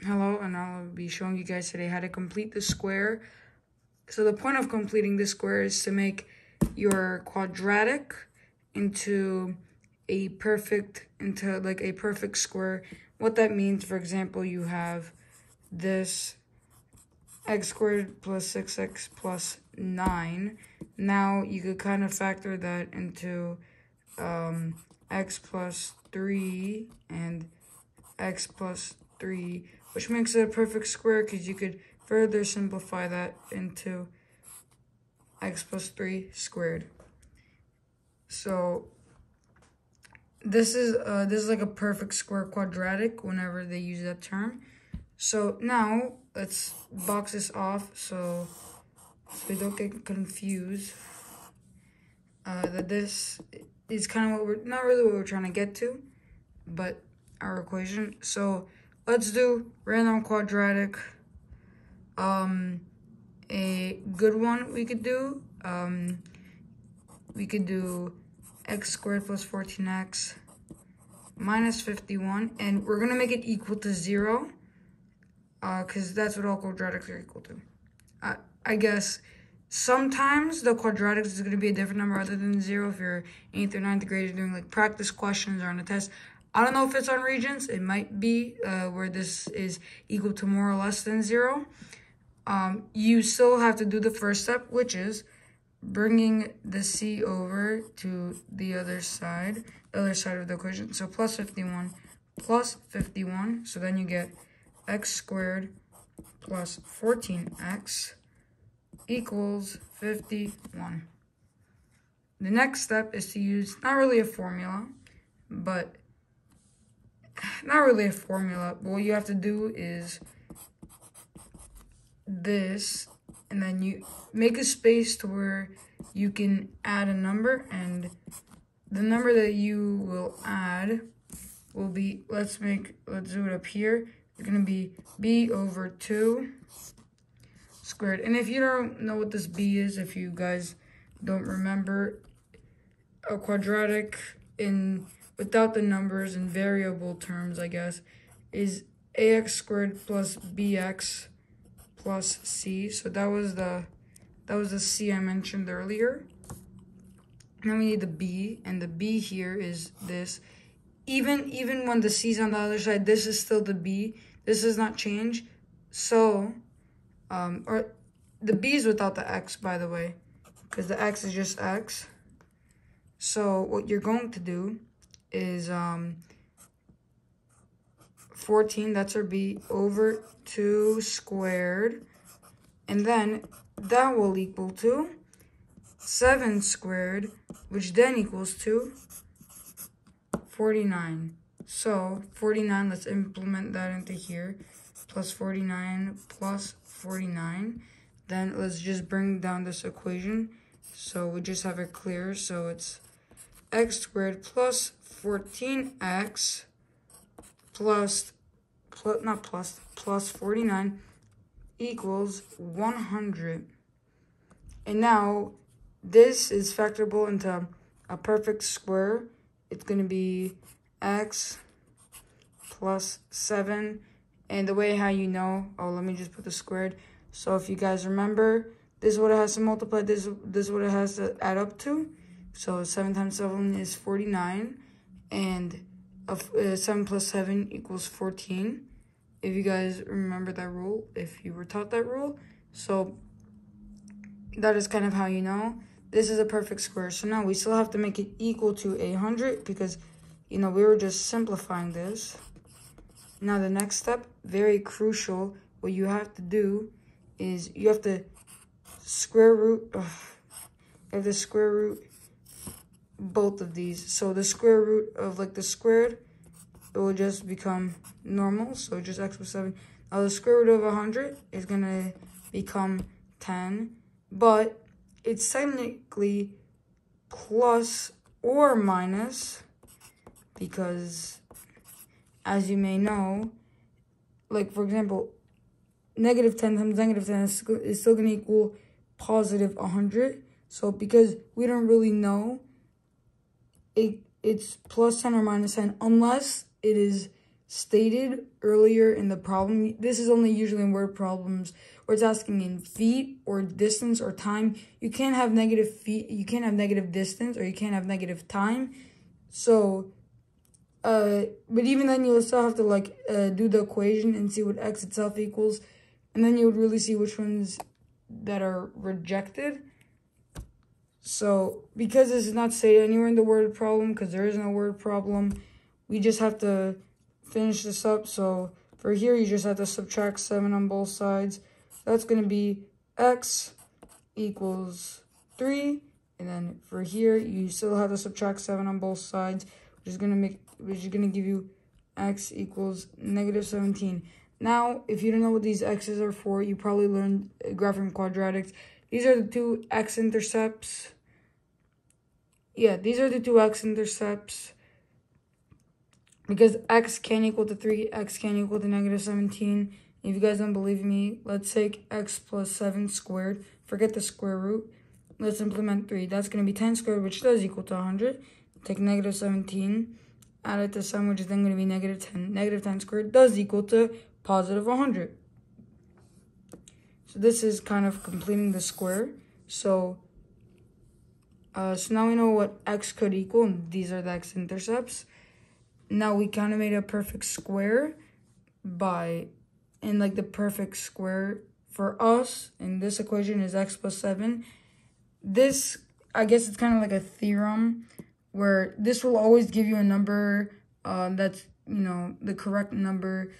Hello, and I'll be showing you guys today how to complete the square. So the point of completing the square is to make your quadratic into a perfect square. What that means, for example, you have this x squared plus 6x plus 9. Now you could kind of factor that into x plus 3 and x plus 3, which makes it a perfect square because you could further simplify that into x plus 3 squared. So this is like a perfect square quadratic whenever they use that term. So now let's box this off so we don't get confused. That this is kind of what we're not really what we're trying to get to, but our equation. So let's do random quadratic. A good one we could do x squared plus 14x minus 51, and we're gonna make it equal to 0 because that's what all quadratics are equal to. I guess sometimes the quadratics is going to be a different number other than 0 if you're 8th or 9th grade doing like practice questions or on a test. I don't know if it's on Regents. It might be where this is equal to more or less than 0. You still have to do the first step, which is bringing the c over to the other side of the equation. So plus 51 plus 51. So then you get x squared plus 14x equals 51. The next step is to use not really a formula, but what you have to do is this, and then you make a space to where you can add a number, and the number that you will add will be, let's do it up here. It's gonna be b over 2 squared. And if you don't know what this b is, if you guys don't remember, a quadratic without the numbers in variable terms, I guess, is ax squared plus bx plus c. So that was the c I mentioned earlier. Now we need the b, and the b here is this. Even when the c's on the other side, this is still the b. This does not change. So or the b is without the x, by the way, because the x is just x. So what you're going to do is 14, that's our b, over 2 squared, and then that will equal to 7 squared, which then equals to 49. So 49, let's implement that into here, plus 49 plus 49. Then let's just bring down this equation so we just have it clear. So it's x squared plus 14x plus 49 equals 100. And now this is factorable into a perfect square. It's going to be x plus 7. And the way how you know, let me just put the squared. So if you guys remember, this is what it has to multiply, this is what it has to add up to. So 7 times 7 is 49, and 7 plus 7 equals 14. If you guys remember that rule, if you were taught that rule. So that is kind of how you know. This is a perfect square. So now we still have to make it equal to 100 because, we were just simplifying this. Now the next step, very crucial, what you have to do is you have to square root both of these. So the square root of like the squared, it will just become normal, so just x plus 7. Now the square root of 100 is gonna become 10, but it's technically plus or minus because, as you may know, like for example, negative 10 times negative 10 is still gonna equal positive 100. So because we don't really know, it's plus 10 or minus 10 unless it is stated earlier in the problem. This is only usually in word problems where it's asking in feet or distance or time. You can't have negative feet, you can't have negative distance, or you can't have negative time. So, but even then you'll still have to like do the equation and see what x itself equals. And then you would really see which ones that are rejected. So, because this is not stated anywhere in the word problem, because there is no word problem, we just have to finish this up. So, for here, you just have to subtract 7 on both sides. That's going to be x equals 3. And then for here, you still have to subtract 7 on both sides, which is going to give you x equals negative 17. Now, if you don't know what these x's are for, you probably learned graphing quadratics. These are the two x-intercepts. Yeah, these are the two x-intercepts. Because x can equal to 3, x can equal to negative 17. If you guys don't believe me, let's take x plus 7 squared. Forget the square root. Let's implement 3. That's going to be 10 squared, which does equal to 100. Take negative 17. Add it to 7, which is then going to be negative 10. Negative 10 squared does equal to positive 100. So this is kind of completing the square. So now we know what x could equal, and these are the x-intercepts. Now we kind of made a perfect square and like the perfect square for us in this equation is x plus 7. This, I guess it's kind of like a theorem where this will always give you a number that's, you know, the correct number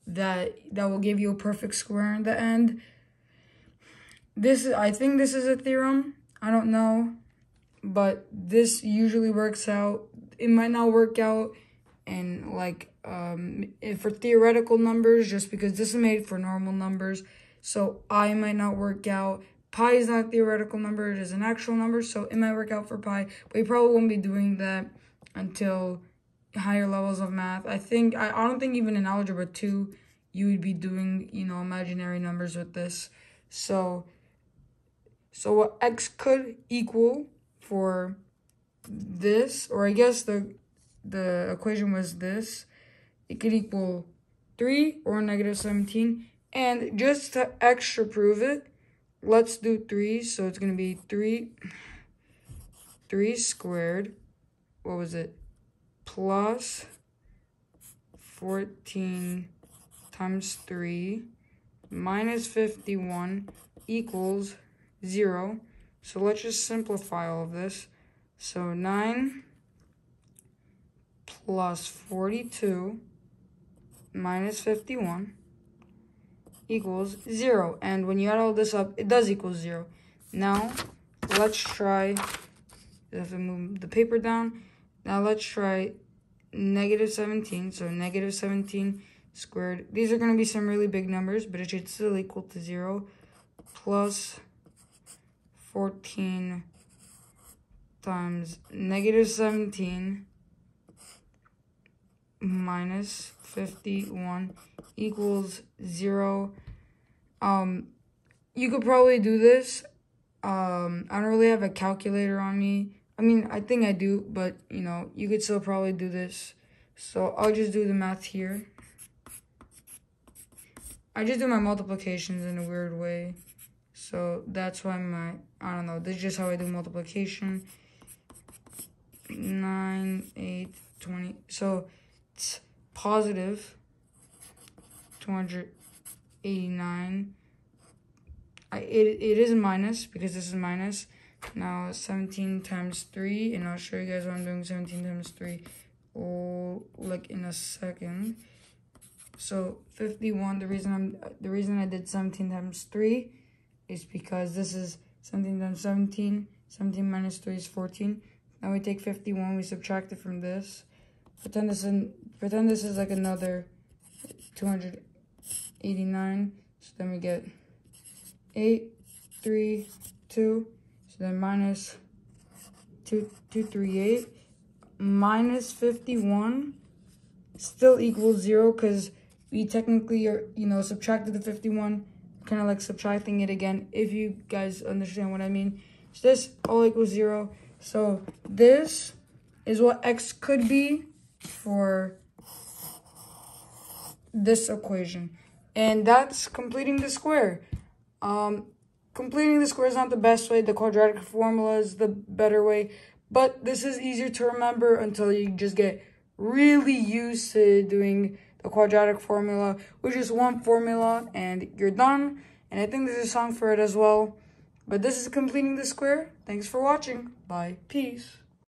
that will give you a perfect square in the end. I think this is a theorem. I don't know. But this usually works out. It might not work out in like for theoretical numbers, just because this is made for normal numbers. So I might not work out. Pi is not a theoretical number, it is an actual number, so it might work out for pi. But you probably won't be doing that until higher levels of math. I don't think even in algebra 2 you would be doing, you know, imaginary numbers with this. So what x could equal for this, or I guess the equation was this, it could equal 3 or negative 17. And just to extra prove it, let's do 3. So it's going to be 3 squared, what was it, plus 14 times 3 minus 51 equals 0. So let's just simplify all of this. So 9 plus 42 minus 51 equals 0. And when you add all this up, it does equal 0. Now, let's try, I have to move the paper down. Now let's try negative 17. So negative 17 squared. These are going to be some really big numbers, but it should still equal to 0. Plus 14 times negative 17 minus 51 equals 0. You could probably do this. I don't really have a calculator on me. I mean, I think I do, but, you know, you could still probably do this. So I'll just do the math here. I just do my multiplications in a weird way. So that's why I don't know, this is just how I do multiplication. 9, 8, 20. So it's positive 289. It is minus because this is minus. Now 17 times 3, and I'll show you guys what I'm doing 17 times 3 like in a second. So 51, the reason I did 17 times 3 is because this is 17 times 17. 17 minus 3 is 14. Now we take 51, we subtract it from this. Pretend this is like another 289. So then we get 8, 3, 2. So then minus 238 minus 51 still equals 0 because we technically are, you know, subtracted the 51, kind of like subtracting it again, if you guys understand what I mean. So this all equals 0. So this is what x could be for this equation. And that's completing the square. Completing the square is not the best way. The quadratic formula is the better way. But this is easier to remember until you just get really used to doing the quadratic formula with just one formula and you're done. And I think there's a song for it as well. But this is completing the square. Thanks for watching. Bye. Peace.